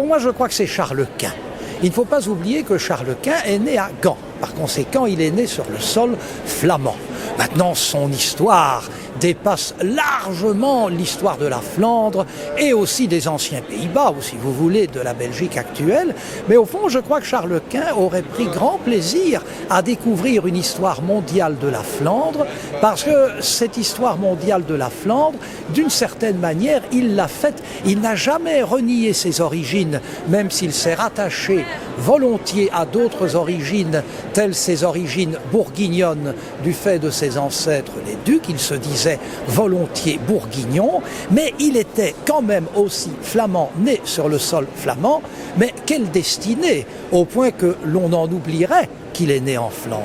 Donc moi je crois que c'est Charles Quint. Il ne faut pas oublier que Charles Quint est né à Gand. Par conséquent, il est né sur le sol flamand. Maintenant, son histoire dépasse largement l'histoire de la Flandre et aussi des anciens Pays-Bas, ou si vous voulez, de la Belgique actuelle. Mais au fond, je crois que Charles Quint aurait pris grand plaisir à découvrir une histoire mondiale de la Flandre, parce que cette histoire mondiale de la Flandre, d'une certaine manière, il l'a faite. Il n'a jamais renié ses origines, même s'il s'est rattaché volontiers à d'autres origines, telles ses origines bourguignonnes du fait de ses ancêtres les ducs. Il se disait volontiers bourguignon, mais il était quand même aussi flamand, né sur le sol flamand. Mais quelle destinée, au point que l'on en oublierait qu'il est né en Flandre.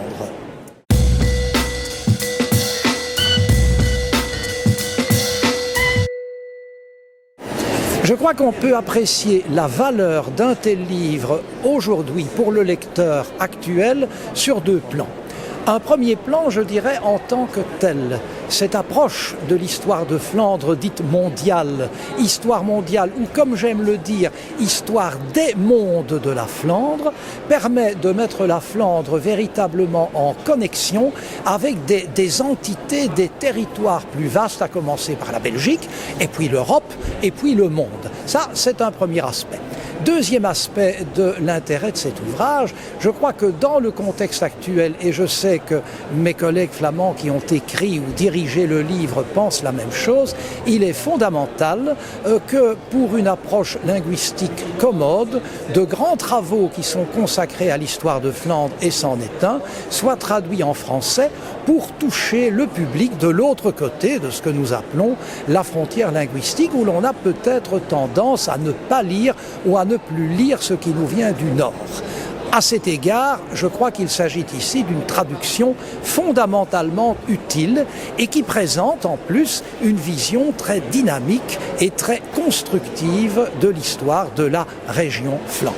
Je crois qu'on peut apprécier la valeur d'un tel livre aujourd'hui pour le lecteur actuel sur deux plans. Un premier plan, je dirais, en tant que tel. Cette approche de l'histoire de Flandre dite mondiale, histoire mondiale, ou comme j'aime le dire, histoire des mondes de la Flandre, permet de mettre la Flandre véritablement en connexion avec des entités, des territoires plus vastes, à commencer par la Belgique, et puis l'Europe, et puis le monde. Ça, c'est un premier aspect. Deuxième aspect de l'intérêt de cet ouvrage, je crois que dans le contexte actuel, et je sais que mes collègues flamands qui ont écrit ou dirigé le livre pensent la même chose, il est fondamental que pour une approche linguistique commode, de grands travaux qui sont consacrés à l'histoire de Flandre, et c'en est un, soient traduits en français pour toucher le public de l'autre côté de ce que nous appelons la frontière linguistique, où l'on a peut-être tendance à ne pas lire ou à ne plus lire ce qui nous vient du Nord. À cet égard, je crois qu'il s'agit ici d'une traduction fondamentalement utile et qui présente en plus une vision très dynamique et très constructive de l'histoire de la région Flandre.